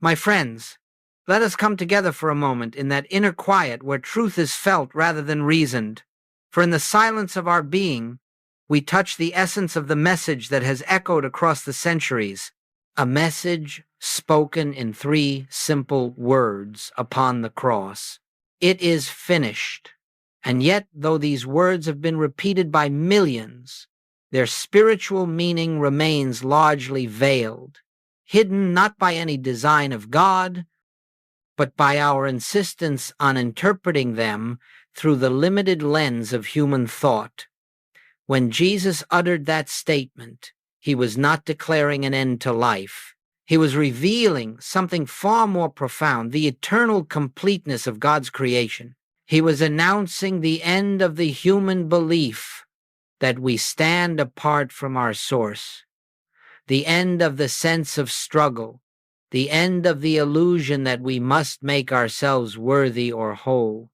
My friends, let us come together for a moment in that inner quiet where truth is felt rather than reasoned. For in the silence of our being, we touch the essence of the message that has echoed across the centuries, a message spoken in 3 simple words upon the cross. It is finished. And yet, though these words have been repeated by millions, their spiritual meaning remains largely veiled, hidden not by any design of God, but by our insistence on interpreting them through the limited lens of human thought. When Jesus uttered that statement, he was not declaring an end to life. He was revealing something far more profound, the eternal completeness of God's creation. He was announcing the end of the human belief that we stand apart from our source, the end of the sense of struggle, the end of the illusion that we must make ourselves worthy or whole.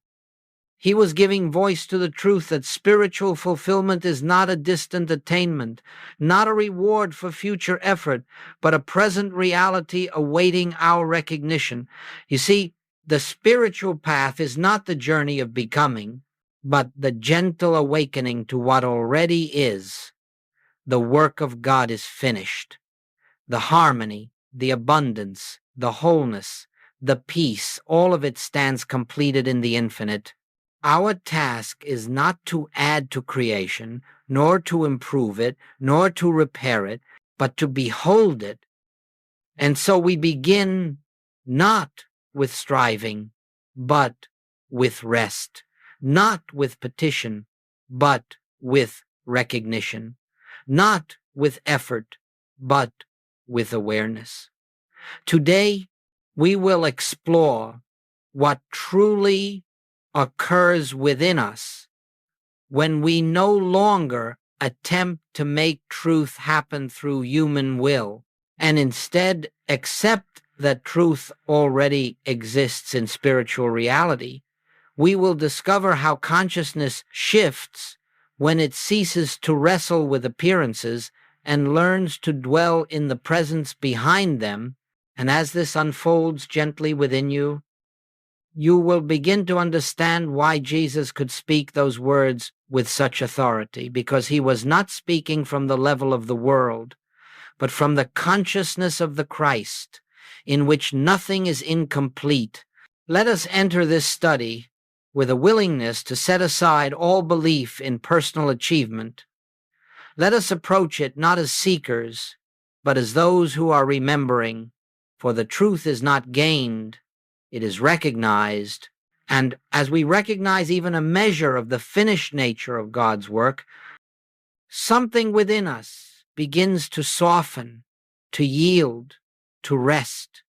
He was giving voice to the truth that spiritual fulfillment is not a distant attainment, not a reward for future effort, but a present reality awaiting our recognition. You see, the spiritual path is not the journey of becoming, but the gentle awakening to what already is. The work of God is finished. The harmony, the abundance, the wholeness, the peace, all of it stands completed in the infinite. Our task is not to add to creation, nor to improve it, nor to repair it, but to behold it. And so we begin not with striving, but with rest, not with petition, but with recognition, not with effort, but with awareness. Today, we will explore what truly occurs within us when we no longer attempt to make truth happen through human will and instead accept that truth already exists in spiritual reality. We will discover how consciousness shifts when it ceases to wrestle with appearances and learns to dwell in the presence behind them. And as this unfolds gently within you, you will begin to understand why Jesus could speak those words with such authority, because he was not speaking from the level of the world, but from the consciousness of the Christ, in which nothing is incomplete. Let us enter this study with a willingness to set aside all belief in personal achievement. Let us approach it not as seekers, but as those who are remembering, for the truth is not gained, it is recognized, and as we recognize even a measure of the finished nature of God's work, something within us begins to soften, to yield, to rest.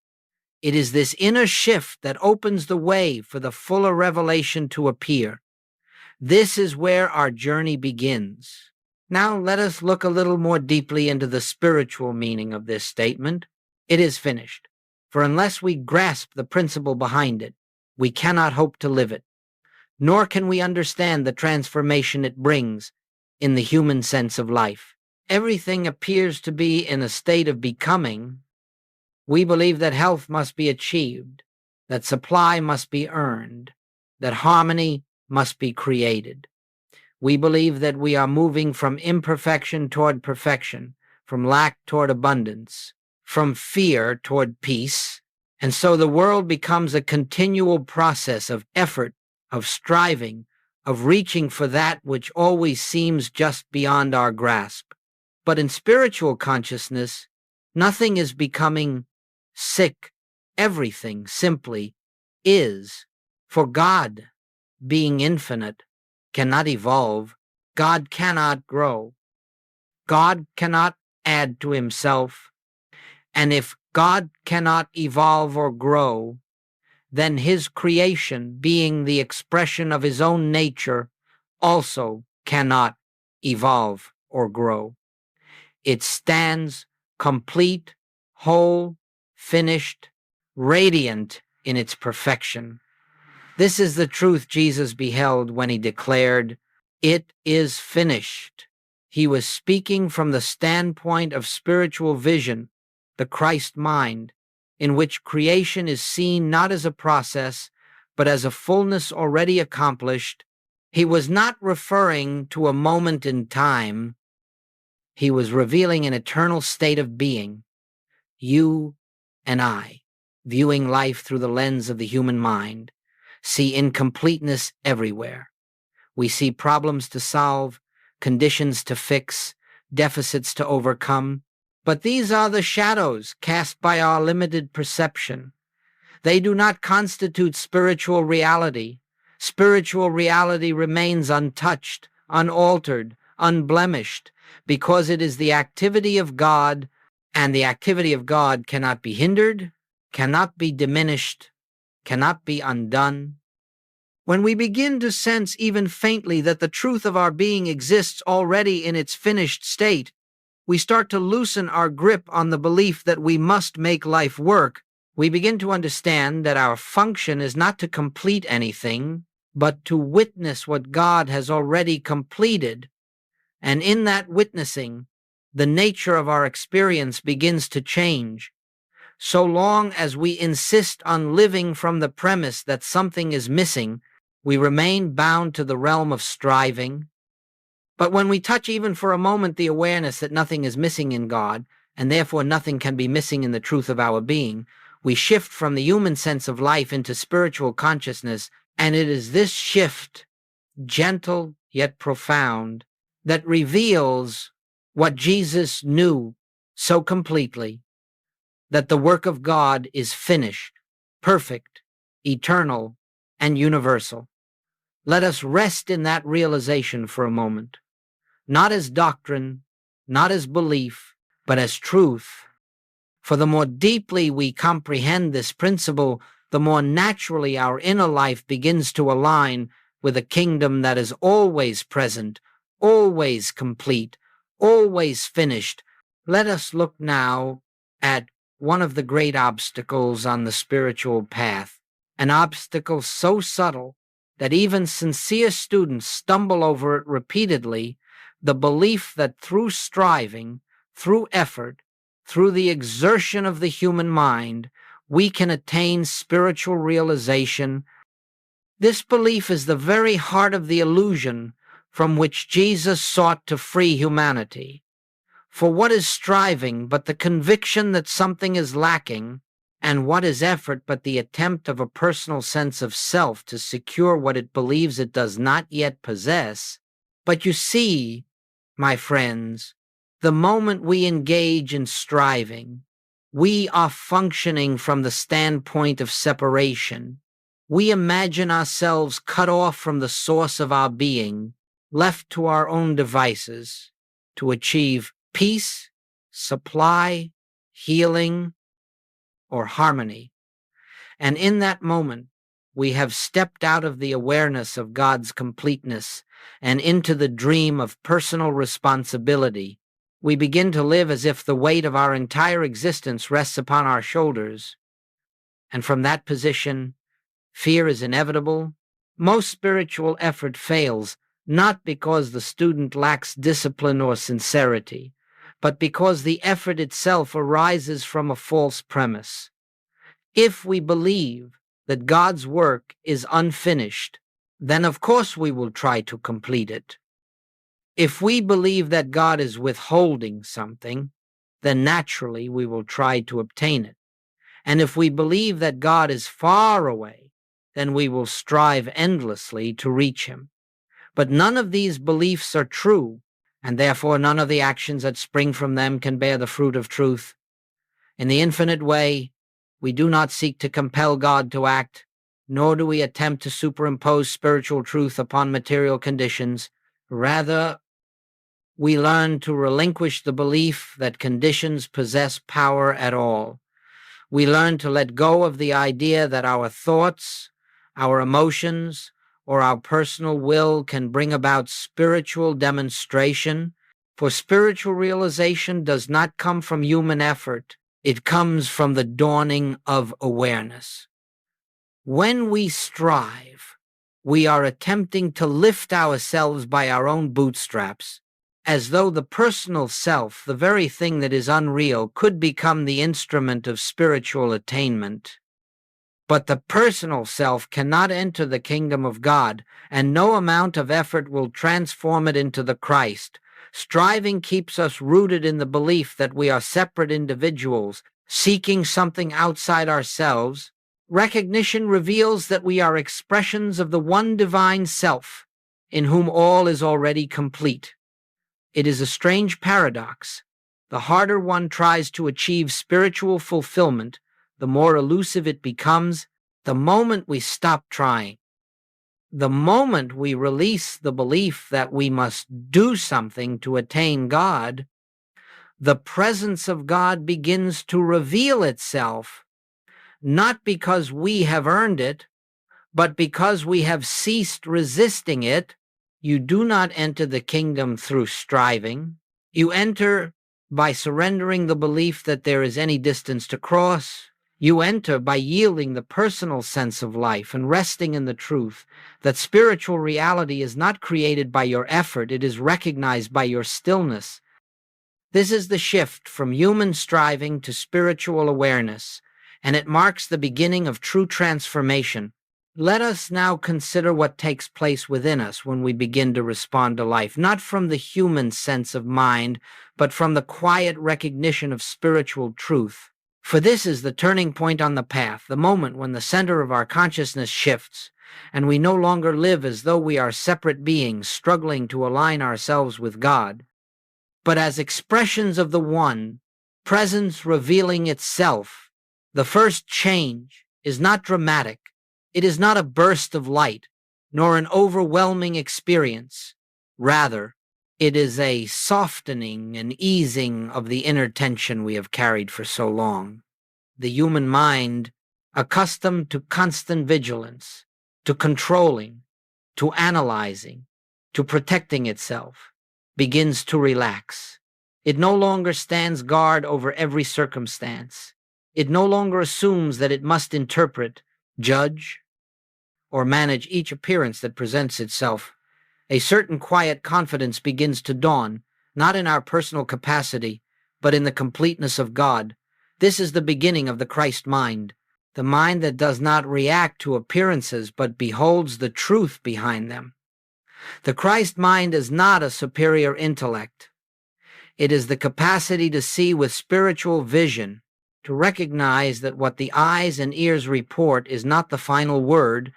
It is this inner shift that opens the way for the fuller revelation to appear. This is where our journey begins. Now let us look a little more deeply into the spiritual meaning of this statement. It is finished. For unless we grasp the principle behind it, we cannot hope to live it, nor can we understand the transformation it brings in the human sense of life. Everything appears to be in a state of becoming. We believe that health must be achieved, that supply must be earned, that harmony must be created. We believe that we are moving from imperfection toward perfection, from lack toward abundance, from fear toward peace, and so the world becomes a continual process of effort, of striving, of reaching for that which always seems just beyond our grasp. But in spiritual consciousness, nothing is becoming sick. Everything simply is. For God, being infinite, cannot evolve. God cannot grow. God cannot add to himself. And if God cannot evolve or grow, then his creation, being the expression of his own nature, also cannot evolve or grow. It stands complete, whole, finished, radiant in its perfection. This is the truth Jesus beheld when he declared, "It is finished." He was speaking from the standpoint of spiritual vision, the Christ mind. in which creation is seen not as a process, but as a fullness already accomplished, he was not referring to a moment in time. He was revealing an eternal state of being. You and I, viewing life through the lens of the human mind, see incompleteness everywhere. We see problems to solve, conditions to fix, deficits to overcome. But these are the shadows cast by our limited perception. They do not constitute spiritual reality. Spiritual reality remains untouched, unaltered, unblemished, because it is the activity of God, and the activity of God cannot be hindered, cannot be diminished, cannot be undone. When we begin to sense even faintly that the truth of our being exists already in its finished state, we start to loosen our grip on the belief that we must make life work. We begin to understand that our function is not to complete anything, but to witness what God has already completed. And in that witnessing, the nature of our experience begins to change. So long as we insist on living from the premise that something is missing, we remain bound to the realm of striving. But when we touch even for a moment the awareness that nothing is missing in God, and therefore nothing can be missing in the truth of our being, we shift from the human sense of life into spiritual consciousness, and it is this shift, gentle yet profound, that reveals what Jesus knew so completely, that the work of God is finished, perfect, eternal, and universal. Let us rest in that realization for a moment, not as doctrine, not as belief, but as truth. For the more deeply we comprehend this principle, the more naturally our inner life begins to align with a kingdom that is always present, always complete, always finished. Let us look now at one of the great obstacles on the spiritual path, an obstacle so subtle that even sincere students stumble over it repeatedly, the belief that through striving, through effort, through the exertion of the human mind, we can attain spiritual realization. This belief is the very heart of the illusion from which Jesus sought to free humanity. For what is striving but the conviction that something is lacking, and what is effort but the attempt of a personal sense of self to secure what it believes it does not yet possess? But you see, my friends, the moment we engage in striving, we are functioning from the standpoint of separation. We imagine ourselves cut off from the source of our being, left to our own devices, to achieve peace, supply, healing, or harmony. And in that moment, we have stepped out of the awareness of God's completeness and into the dream of personal responsibility. We begin to live as if the weight of our entire existence rests upon our shoulders. And from that position, fear is inevitable. Most spiritual effort fails, not because the student lacks discipline or sincerity, but because the effort itself arises from a false premise. If we believe that God's work is unfinished, then of course we will try to complete it. If we believe that God is withholding something, then naturally we will try to obtain it. And if we believe that God is far away, then we will strive endlessly to reach him. But none of these beliefs are true, and therefore none of the actions that spring from them can bear the fruit of truth. In the infinite way, we do not seek to compel God to act, nor do we attempt to superimpose spiritual truth upon material conditions. Rather, we learn to relinquish the belief that conditions possess power at all. We learn to let go of the idea that our thoughts, our emotions, or our personal will can bring about spiritual demonstration, for spiritual realization does not come from human effort. It comes from the dawning of awareness. When we strive, we are attempting to lift ourselves by our own bootstraps, as though the personal self, the very thing that is unreal, could become the instrument of spiritual attainment. But the personal self cannot enter the kingdom of God, and no amount of effort will transform it into the Christ. Striving keeps us rooted in the belief that we are separate individuals, seeking something outside ourselves. Recognition reveals that we are expressions of the one divine self, in whom all is already complete. It is a strange paradox. The harder one tries to achieve spiritual fulfillment, the more elusive it becomes the moment we stop trying. The moment we release the belief that we must do something to attain God, the presence of God begins to reveal itself, not because we have earned it, but because we have ceased resisting it. You do not enter the kingdom through striving. You enter by surrendering the belief that there is any distance to cross. You enter by yielding the personal sense of life and resting in the truth that spiritual reality is not created by your effort, it is recognized by your stillness. This is the shift from human striving to spiritual awareness, and it marks the beginning of true transformation. Let us now consider what takes place within us when we begin to respond to life, not from the human sense of mind, but from the quiet recognition of spiritual truth. For this is the turning point on the path, the moment when the center of our consciousness shifts, and we no longer live as though we are separate beings struggling to align ourselves with God, but as expressions of the One, presence revealing itself. The first change is not dramatic. It is not a burst of light, nor an overwhelming experience. Rather, it is a softening and easing of the inner tension we have carried for so long. The human mind, accustomed to constant vigilance, to controlling, to analyzing, to protecting itself, begins to relax. It no longer stands guard over every circumstance. It no longer assumes that it must interpret, judge, or manage each appearance that presents itself. A certain quiet confidence begins to dawn, not in our personal capacity, but in the completeness of God. This is the beginning of the Christ mind, the mind that does not react to appearances but beholds the truth behind them. The Christ mind is not a superior intellect. It is the capacity to see with spiritual vision, to recognize that what the eyes and ears report is not the final word.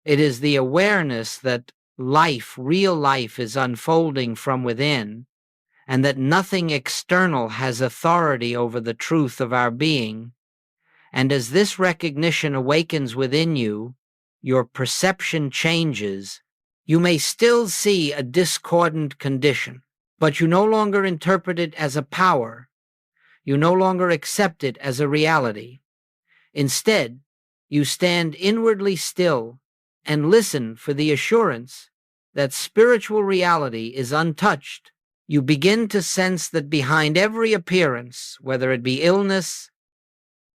It is the awareness that life, real life, is unfolding from within, and that nothing external has authority over the truth of our being. And as this recognition awakens within you, your perception changes. You may still see a discordant condition, but you no longer interpret it as a power. You no longer accept it as a reality. Instead, you stand inwardly still and listen for the assurance that spiritual reality is untouched. You begin to sense that behind every appearance, whether it be illness,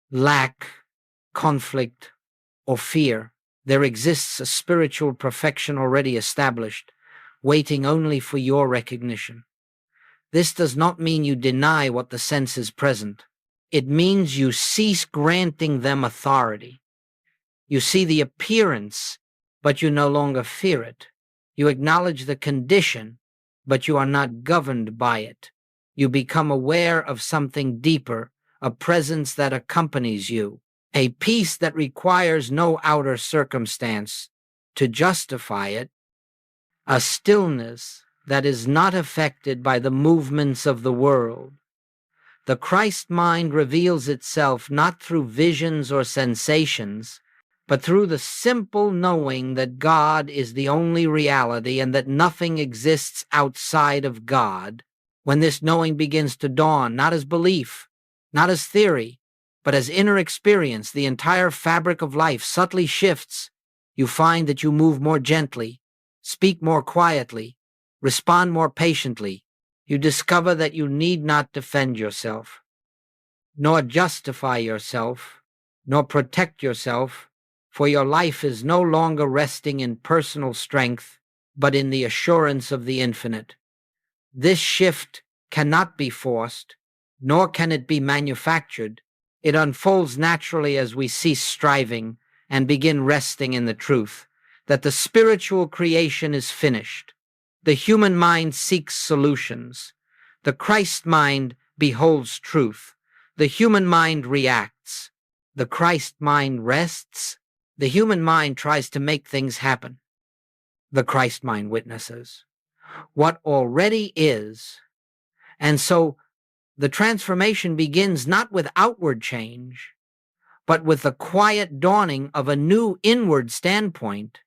lack, conflict, or fear, there exists a spiritual perfection already established, waiting only for your recognition. This does not mean you deny what the senses present. It means you cease granting them authority. You see the appearance, but you no longer fear it. You acknowledge the condition, but you are not governed by it. You become aware of something deeper, a presence that accompanies you, a peace that requires no outer circumstance to justify it, a stillness that is not affected by the movements of the world. The Christ mind reveals itself not through visions or sensations, but through the simple knowing that God is the only reality and that nothing exists outside of God. When this knowing begins to dawn, not as belief, not as theory, but as inner experience, the entire fabric of life subtly shifts. You find that you move more gently, speak more quietly, respond more patiently. You discover that you need not defend yourself, nor justify yourself, nor protect yourself, for your life is no longer resting in personal strength, but in the assurance of the infinite. This shift cannot be forced, nor can it be manufactured. It unfolds naturally as we cease striving and begin resting in the truth that the spiritual creation is finished. The human mind seeks solutions. The Christ mind beholds truth. The human mind reacts. The Christ mind rests. The human mind tries to make things happen. The Christ mind witnesses what already is. And so the transformation begins not with outward change, but with the quiet dawning of a new inward standpoint,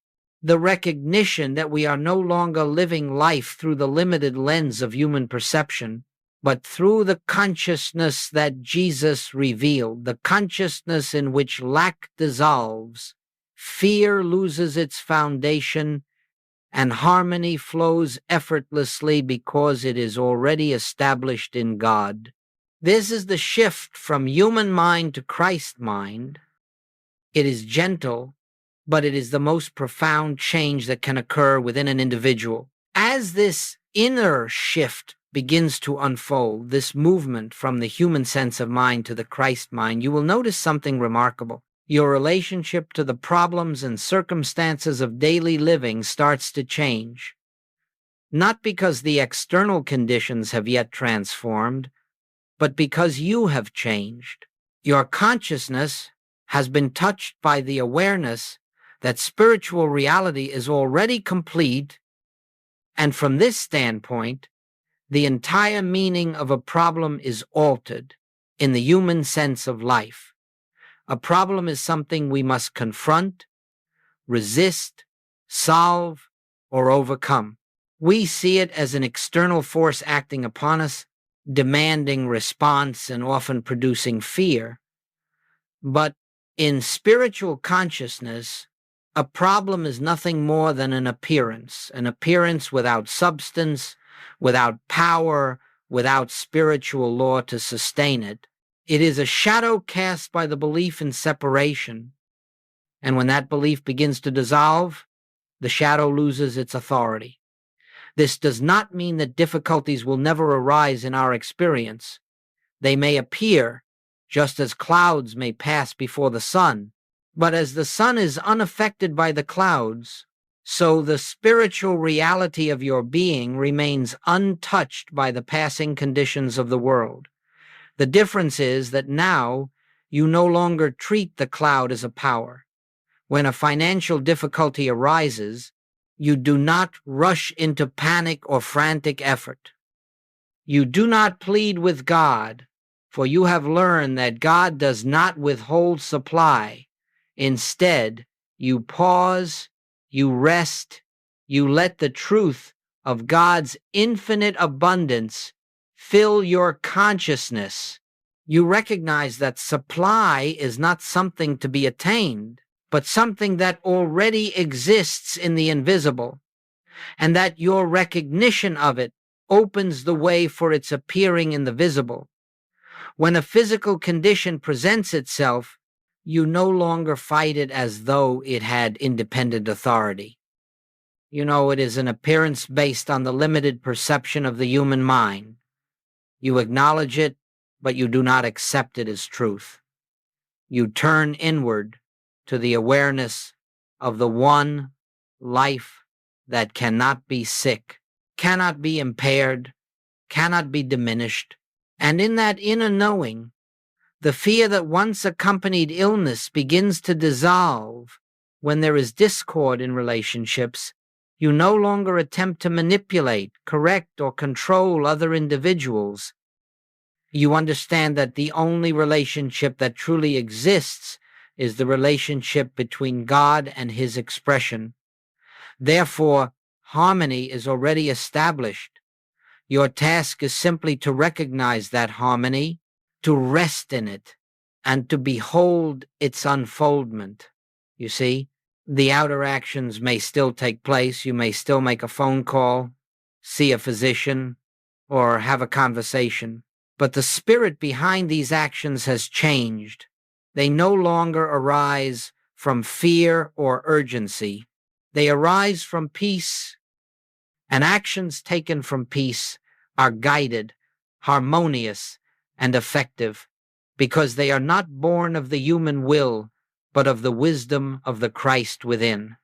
the recognition that we are no longer living life through the limited lens of human perception, but through the consciousness that Jesus revealed, the consciousness in which lack dissolves, fear loses its foundation, and harmony flows effortlessly because it is already established in God. This is the shift from human mind to Christ mind. It is gentle, but it is the most profound change that can occur within an individual. As this inner shift begins to unfold, this movement from the human sense of mind to the Christ mind, you will notice something remarkable. Your relationship to the problems and circumstances of daily living starts to change. Not because the external conditions have yet transformed, but because you have changed. Your consciousness has been touched by the awareness that spiritual reality is already complete, and from this standpoint, the entire meaning of a problem is altered in the human sense of life. A problem is something we must confront, resist, solve, or overcome. We see it as an external force acting upon us, demanding response and often producing fear. But in spiritual consciousness, a problem is nothing more than an appearance without substance, without power, without spiritual law to sustain it. It is a shadow cast by the belief in separation, and when that belief begins to dissolve, the shadow loses its authority. This does not mean that difficulties will never arise in our experience. They may appear, just as clouds may pass before the sun, but as the sun is unaffected by the clouds, so the spiritual reality of your being remains untouched by the passing conditions of the world. The difference is that now you no longer treat the cloud as a power. When a financial difficulty arises, you do not rush into panic or frantic effort. You do not plead with God, for you have learned that God does not withhold supply. Instead, you pause, you rest, you let the truth of God's infinite abundance fill your consciousness. You recognize that supply is not something to be attained, but something that already exists in the invisible, and that your recognition of it opens the way for its appearing in the visible. When a physical condition presents itself, you no longer fight it as though it had independent authority. It is an appearance based on the limited perception of the human mind. You acknowledge it, but you do not accept it as truth. You turn inward to the awareness of the one life that cannot be sick, cannot be impaired, cannot be diminished. And in that inner knowing, the fear that once accompanied illness begins to dissolve. When there is discord in relationships, you no longer attempt to manipulate, correct, or control other individuals. You understand that the only relationship that truly exists is the relationship between God and His expression. Therefore, harmony is already established. Your task is simply to recognize that harmony, to rest in it, and to behold its unfoldment. You see, the outer actions may still take place. You may still make a phone call, see a physician, or have a conversation. But the spirit behind these actions has changed. They no longer arise from fear or urgency. They arise from peace, and actions taken from peace are guided, harmonious, and effective, because they are not born of the human will, but of the wisdom of the Christ within.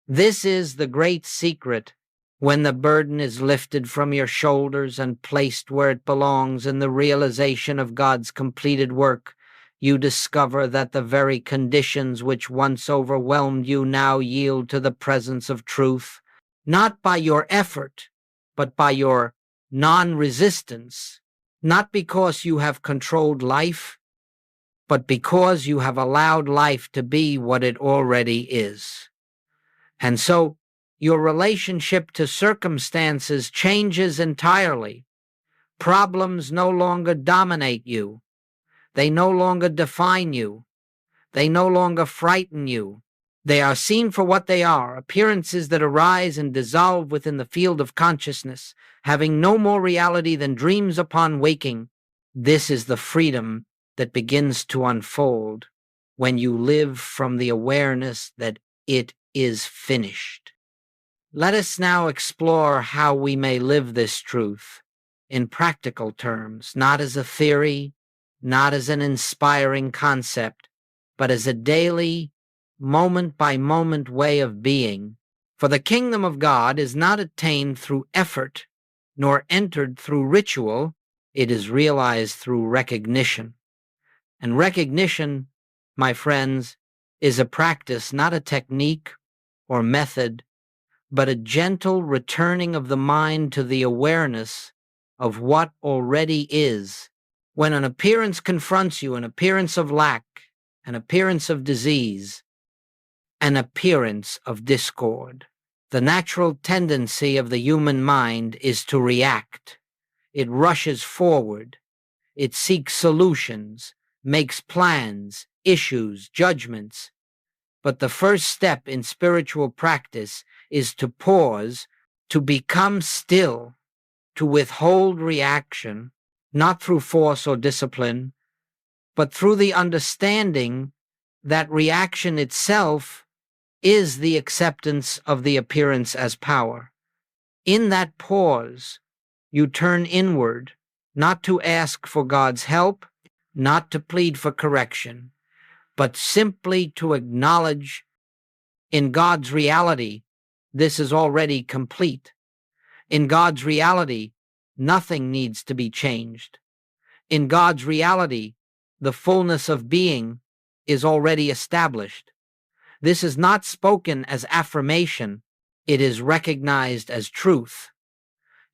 This is the great secret. When the burden is lifted from your shoulders and placed where it belongs in the realization of God's completed work, you discover that the very conditions which once overwhelmed you now yield to the presence of truth, not by your effort, but by your non-resistance, not because you have controlled life, but because you have allowed life to be what it already is. And so your relationship to circumstances changes entirely. Problems no longer dominate you. They no longer define you. They no longer frighten you. They are seen for what they are, appearances that arise and dissolve within the field of consciousness, having no more reality than dreams upon waking. This is the freedom that begins to unfold when you live from the awareness that it is finished. Let us now explore how we may live this truth in practical terms, not as a theory, not as an inspiring concept, but as a daily, moment-by-moment way of being. For the kingdom of God is not attained through effort, nor entered through ritual. It is realized through recognition. And recognition, my friends, is a practice, not a technique or method, but a gentle returning of the mind to the awareness of what already is. When an appearance confronts you, an appearance of lack, an appearance of disease, an appearance of discord, the natural tendency of the human mind is to react. It rushes forward. It seeks solutions, makes plans, issues, judgments. But the first step in spiritual practice is to pause, to become still, to withhold reaction, not through force or discipline, but through the understanding that reaction itself is the acceptance of the appearance as power. In that pause, you turn inward, not to ask for God's help, not to plead for correction, but simply to acknowledge in God's reality, this is already complete. In God's reality, nothing needs to be changed. In God's reality, the fullness of being is already established. This is not spoken as affirmation. It is recognized as truth.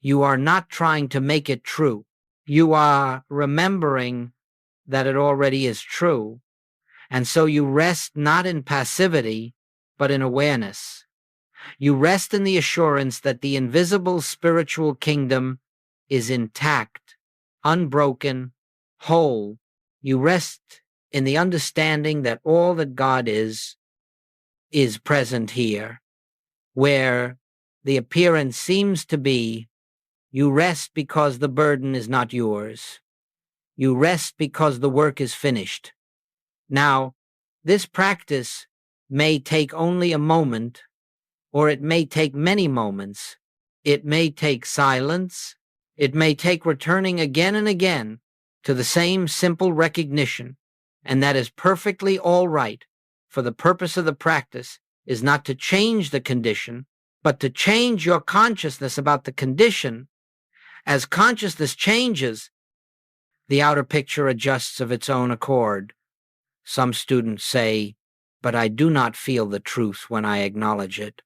You are not trying to make it true. You are remembering that it already is true. And so you rest not in passivity, but in awareness. You rest in the assurance that the invisible spiritual kingdom is intact, unbroken, whole. You rest in the understanding that all that God is present here. Where the appearance seems to be, you rest because the burden is not yours. You rest because the work is finished. Now, this practice may take only a moment, or it may take many moments. It may take silence. It may take returning again and again to the same simple recognition, and that is perfectly all right, for the purpose of the practice is not to change the condition, but to change your consciousness about the condition. As consciousness changes, the outer picture adjusts of its own accord. Some students say, but I do not feel the truth when I acknowledge it.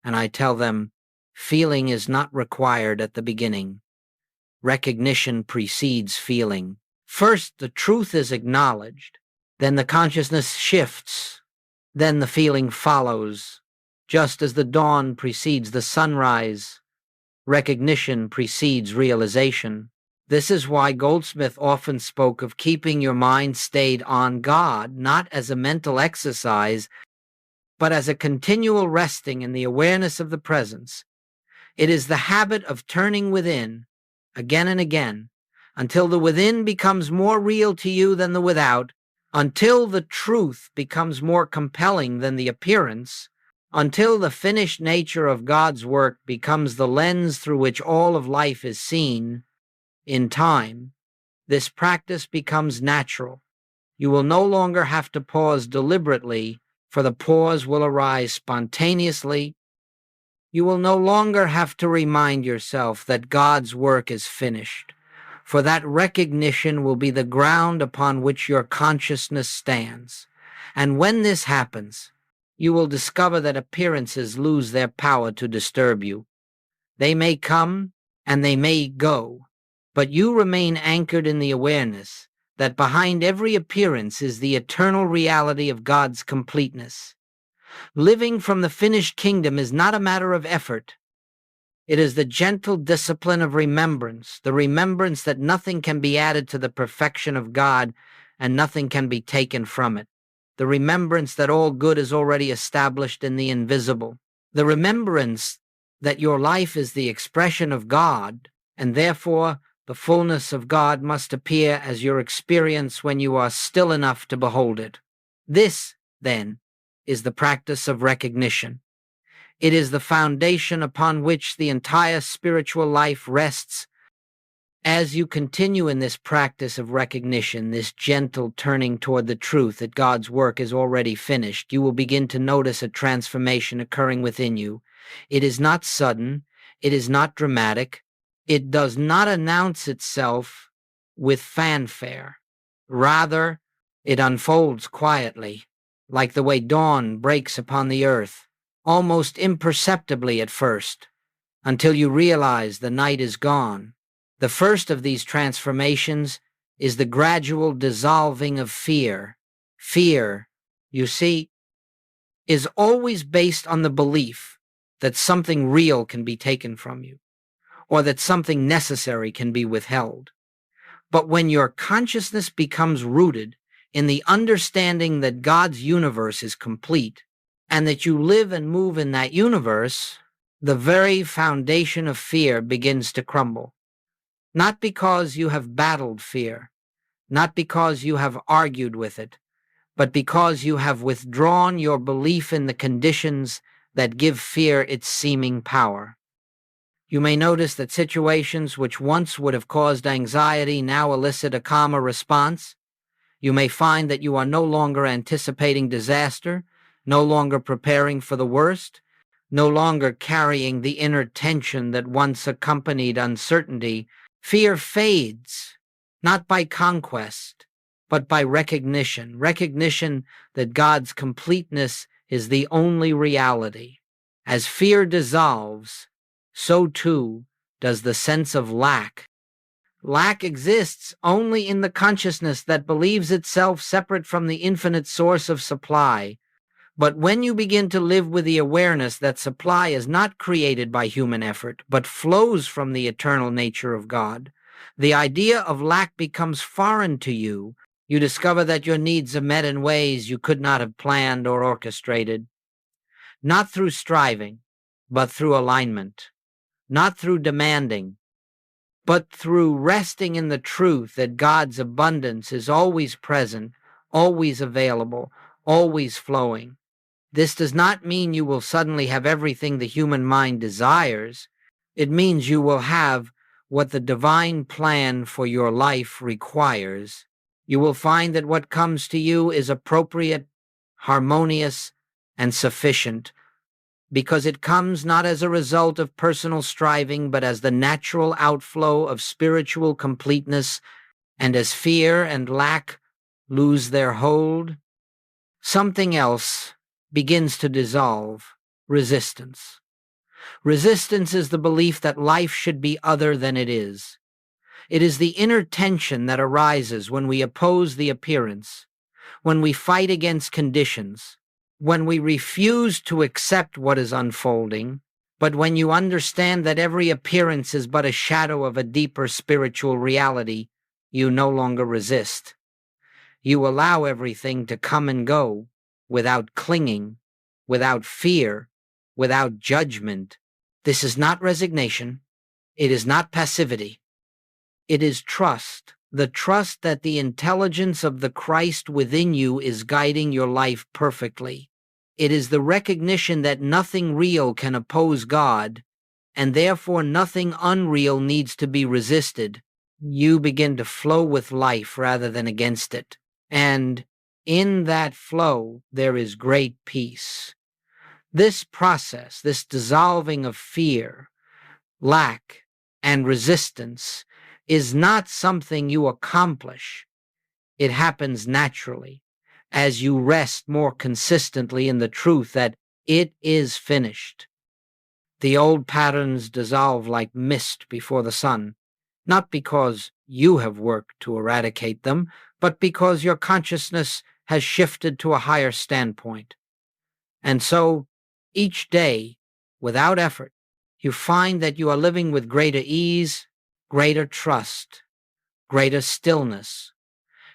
And I tell them, feeling is not required at the beginning. Recognition precedes feeling. First, the truth is acknowledged. Then the consciousness shifts. Then the feeling follows. Just as the dawn precedes the sunrise, recognition precedes realization. This is why Goldsmith often spoke of keeping your mind stayed on God, not as a mental exercise, but as a continual resting in the awareness of the presence. It is the habit of turning within, again and again, until the within becomes more real to you than the without, until the truth becomes more compelling than the appearance, Until the finished nature of God's work becomes the lens through which all of life is seen, in time, this practice becomes natural. You will no longer have to pause deliberately, for the pause will arise spontaneously. You will no longer have to remind yourself that God's work is finished, for that recognition will be the ground upon which your consciousness stands. And when this happens, you will discover that appearances lose their power to disturb you. They may come and they may go, but you remain anchored in the awareness that behind every appearance is the eternal reality of God's completeness. Living from the finished kingdom is not a matter of effort. It is the gentle discipline of remembrance, the remembrance that nothing can be added to the perfection of God and nothing can be taken from it. The remembrance that all good is already established in the invisible. The remembrance that your life is the expression of God, and therefore the fullness of God must appear as your experience when you are still enough to behold it. This, then, is the practice of recognition. It is the foundation upon which the entire spiritual life rests. As you continue in this practice of recognition, this gentle turning toward the truth that God's work is already finished, you will begin to notice a transformation occurring within you. It is not sudden, it is not dramatic, it does not announce itself with fanfare. Rather, it unfolds quietly, like the way dawn breaks upon the earth, almost imperceptibly at first, until you realize the night is gone. The first of these transformations is the gradual dissolving of fear. Fear, you see, is always based on the belief that something real can be taken from you, or that something necessary can be withheld. But when your consciousness becomes rooted in the understanding that God's universe is complete, and that you live and move in that universe, the very foundation of fear begins to crumble. Not because you have battled fear, not because you have argued with it, but because you have withdrawn your belief in the conditions that give fear its seeming power. You may notice that situations which once would have caused anxiety now elicit a calmer response. You may find that you are no longer anticipating disaster, no longer preparing for the worst, no longer carrying the inner tension that once accompanied uncertainty. Fear fades, not by conquest, but by recognition that God's completeness is the only reality. As fear dissolves, so too does the sense of lack. Lack exists only in the consciousness that believes itself separate from the infinite source of supply. But when you begin to live with the awareness that supply is not created by human effort, but flows from the eternal nature of God, the idea of lack becomes foreign to you. You discover that your needs are met in ways you could not have planned or orchestrated. Not through striving, but through alignment. Not through demanding, but through resting in the truth that God's abundance is always present, always available, always flowing. This does not mean you will suddenly have everything the human mind desires. It means you will have what the divine plan for your life requires. You will find that what comes to you is appropriate, harmonious, and sufficient, because it comes not as a result of personal striving, but as the natural outflow of spiritual completeness. And as fear and lack lose their hold, something else begins to dissolve: resistance. Resistance is the belief that life should be other than it is. It is the inner tension that arises when we oppose the appearance, when we fight against conditions, when we refuse to accept what is unfolding. But when you understand that every appearance is but a shadow of a deeper spiritual reality, you no longer resist. You allow everything to come and go without clinging, without fear, without judgment. This is not resignation. It is not passivity. It is trust, the trust that the intelligence of the Christ within you is guiding your life perfectly. It is the recognition that nothing real can oppose God, and therefore nothing unreal needs to be resisted. You begin to flow with life rather than against it. And in that flow, there is great peace. This process, this dissolving of fear, lack, and resistance, is not something you accomplish. It happens naturally as you rest more consistently in the truth that it is finished. The old patterns dissolve like mist before the sun, not because you have worked to eradicate them, but because your consciousness has shifted to a higher standpoint. And so, each day, without effort, you find that you are living with greater ease, greater trust, greater stillness.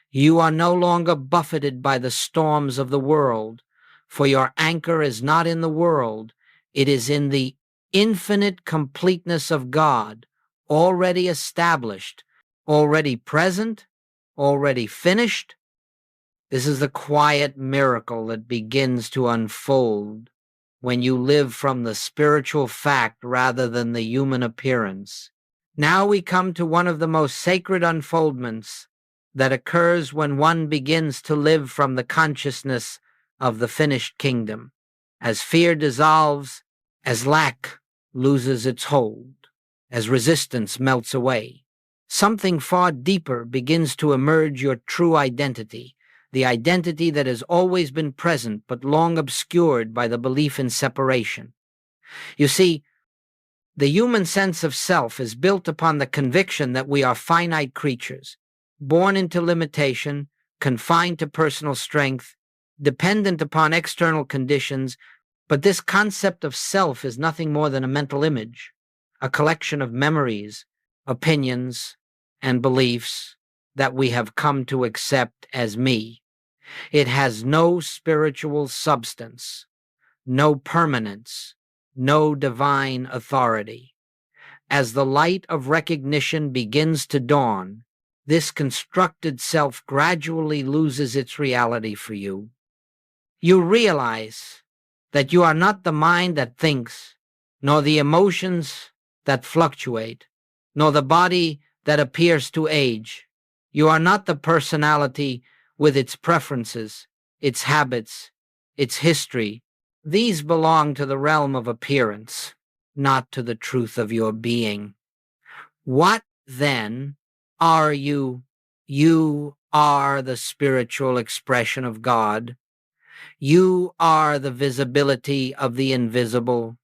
You are no longer buffeted by the storms of the world, for your anchor is not in the world, it is in the infinite completeness of God, already established, already present, already finished. This is the quiet miracle that begins to unfold when you live from the spiritual fact rather than the human appearance. Now we come to one of the most sacred unfoldments that occurs when one begins to live from the consciousness of the finished kingdom. As fear dissolves, as lack loses its hold, as resistance melts away, something far deeper begins to emerge: your true identity, the identity that has always been present but long obscured by the belief in separation. You see, the human sense of self is built upon the conviction that we are finite creatures, born into limitation, confined to personal strength, dependent upon external conditions, but this concept of self is nothing more than a mental image, a collection of memories, opinions, and beliefs that we have come to accept as me. It has no spiritual substance, no permanence, no divine authority. As the light of recognition begins to dawn, this constructed self gradually loses its reality for you. You realize that you are not the mind that thinks, nor the emotions that fluctuate, nor the body that appears to age. You are not the personality with its preferences, its habits, its history. These belong to the realm of appearance, not to the truth of your being. What, then, are you? You are the spiritual expression of God. You are the visibility of the invisible.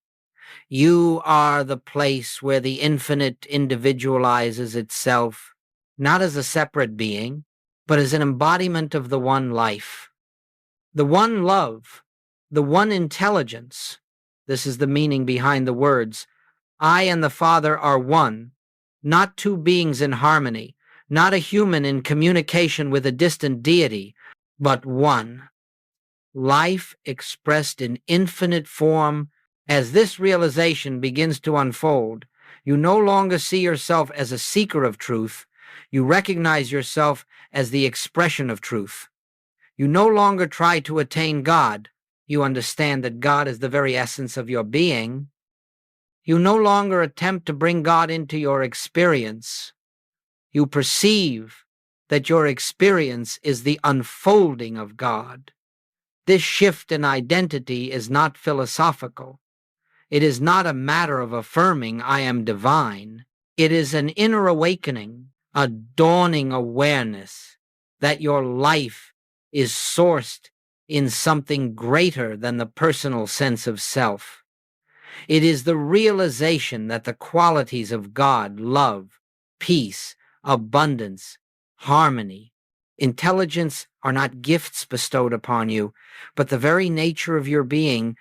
You are the place where the infinite individualizes itself, not as a separate being, but as an embodiment of the one life, the one love, the one intelligence. This is the meaning behind the words. I and the Father are one, not two beings in harmony, not a human in communication with a distant deity, but one. Life expressed in infinite form. As this realization begins to unfold, you no longer see yourself as a seeker of truth. You recognize yourself as the expression of truth. You no longer try to attain God. You understand that God is the very essence of your being. You no longer attempt to bring God into your experience. You perceive that your experience is the unfolding of God. This shift in identity is not philosophical. It is not a matter of affirming I am divine. It is an inner awakening, a dawning awareness that your life is sourced in something greater than the personal sense of self. It is the realization that the qualities of God, love, peace, abundance, harmony, intelligence are not gifts bestowed upon you, but the very nature of your being.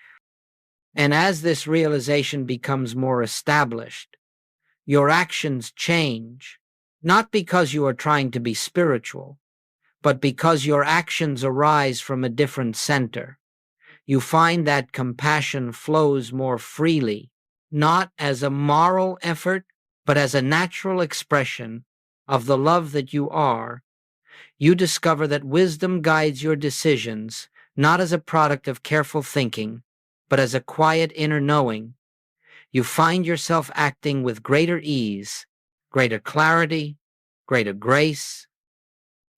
And as this realization becomes more established, your actions change, not because you are trying to be spiritual, but because your actions arise from a different center. You find that compassion flows more freely, not as a moral effort, but as a natural expression of the love that you are. You discover that wisdom guides your decisions, not as a product of careful thinking, but as a quiet inner knowing, you find yourself acting with greater ease, greater clarity, greater grace.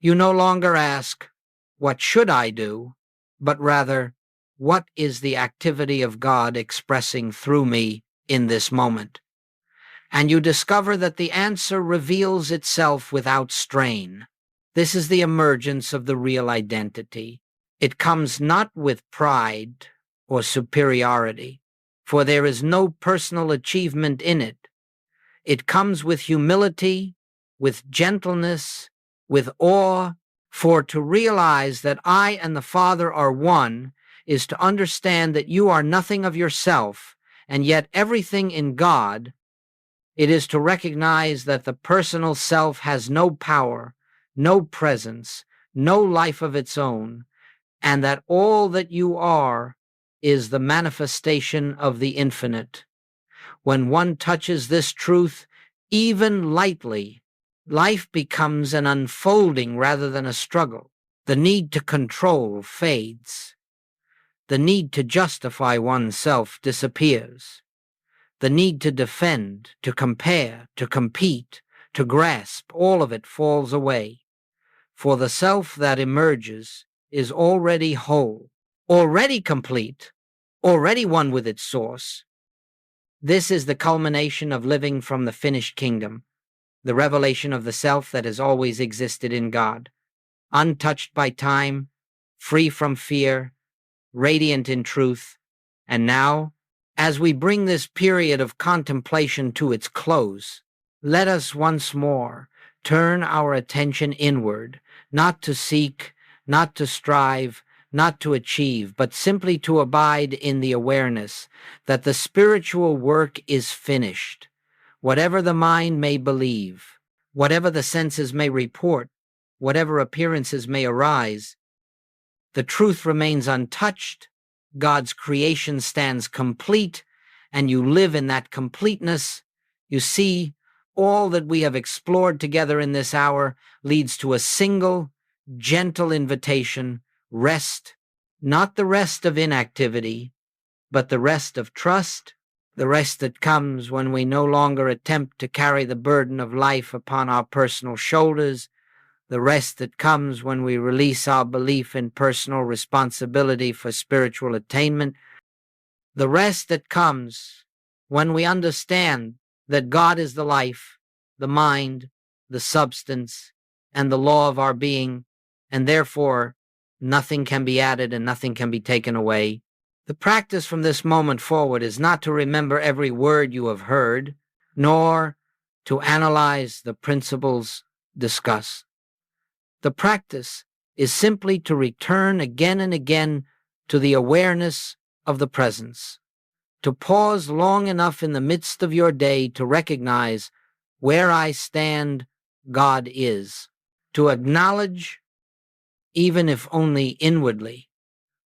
You no longer ask, "What should I do?" but rather, "What is the activity of God expressing through me in this moment?" And you discover that the answer reveals itself without strain. This is the emergence of the real identity. It comes not with pride or superiority, for there is no personal achievement in it. It comes with humility, with gentleness, with awe, for to realize that I and the Father are one is to understand that you are nothing of yourself, and yet everything in God. It is to recognize that the personal self has no power, no presence, no life of its own, and that all that you are is the manifestation of the infinite. When one touches this truth, even lightly, life becomes an unfolding rather than a struggle. The need to control fades. The need to justify oneself disappears. The need to defend, to compare, to compete, to grasp, all of it falls away. For the self that emerges is already whole, already complete, already one with its source. This is the culmination of living from the finished kingdom, the revelation of the self that has always existed in God, untouched by time, free from fear, radiant in truth. And now, as we bring this period of contemplation to its close, let us once more turn our attention inward, not to seek, not to strive, not to achieve, but simply to abide in the awareness that the spiritual work is finished. Whatever the mind may believe, whatever the senses may report, whatever appearances may arise, the truth remains untouched, God's creation stands complete, and you live in that completeness. You see, all that we have explored together in this hour leads to a single, gentle invitation: rest, not the rest of inactivity, but the rest of trust, the rest that comes when we no longer attempt to carry the burden of life upon our personal shoulders, the rest that comes when we release our belief in personal responsibility for spiritual attainment, the rest that comes when we understand that God is the life, the mind, the substance, and the law of our being, and therefore nothing can be added and nothing can be taken away. The practice from this moment forward is not to remember every word you have heard, nor to analyze the principles discussed. The practice is simply to return again and again to the awareness of the presence, to pause long enough in the midst of your day to recognize where I stand, God is, to acknowledge, even if only inwardly,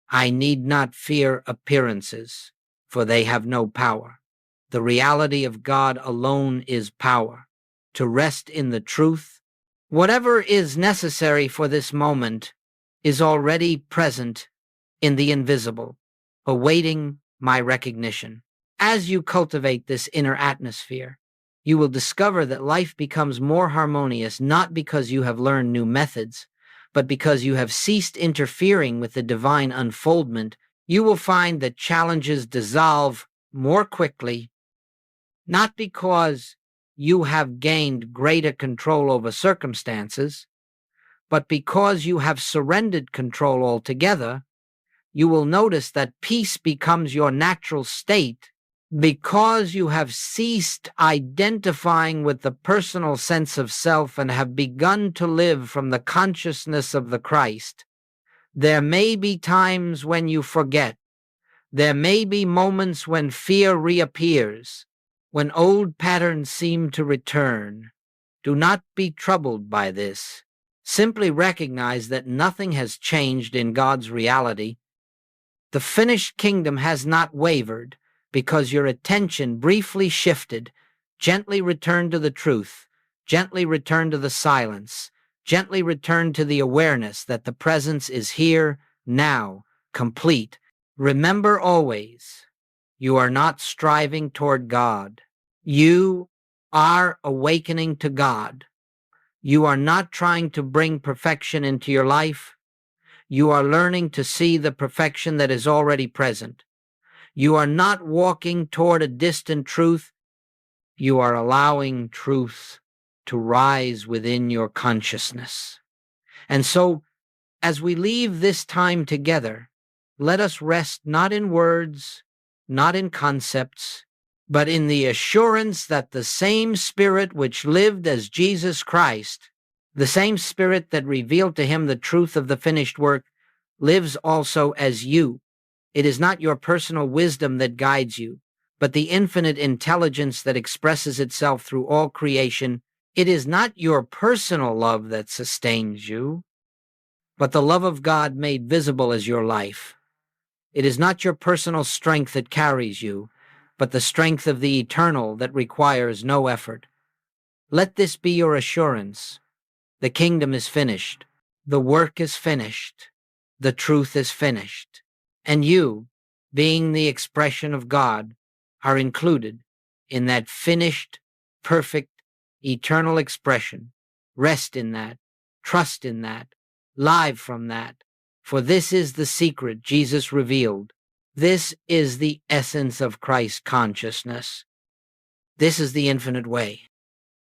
I need not fear appearances, for they have no power. The reality of God alone is power. To rest in the truth, whatever is necessary for this moment is already present in the invisible, awaiting my recognition. As you cultivate this inner atmosphere, you will discover that life becomes more harmonious not because you have learned new methods, but because you have ceased interfering with the divine unfoldment. You will find that challenges dissolve more quickly, not because you have gained greater control over circumstances, but because you have surrendered control altogether. You will notice that peace becomes your natural state because you have ceased identifying with the personal sense of self and have begun to live from the consciousness of the Christ. There may be times when you forget. There may be moments when fear reappears, when old patterns seem to return. Do not be troubled by this. Simply recognize that nothing has changed in God's reality. The finished kingdom has not wavered because your attention briefly shifted. Gently return to the truth. Gently return to the silence. Gently return to the awareness that the presence is here, now, complete. Remember always, you are not striving toward God. You are awakening to God. You are not trying to bring perfection into your life. You are learning to see the perfection that is already present. You are not walking toward a distant truth. You are allowing truth to rise within your consciousness. And so, as we leave this time together, let us rest not in words, not in concepts, but in the assurance that the same Spirit which lived as Jesus Christ, the same Spirit that revealed to him the truth of the finished work, lives also as you. It is not your personal wisdom that guides you, but the infinite intelligence that expresses itself through all creation. It is not your personal love that sustains you, but the love of God made visible as your life. It is not your personal strength that carries you, but the strength of the eternal that requires no effort. Let this be your assurance. The kingdom is finished. The work is finished. The truth is finished. And you, being the expression of God, are included in that finished, perfect, eternal expression. Rest in that. Trust in that. Live from that. For this is the secret Jesus revealed. This is the essence of Christ consciousness. This is the infinite way.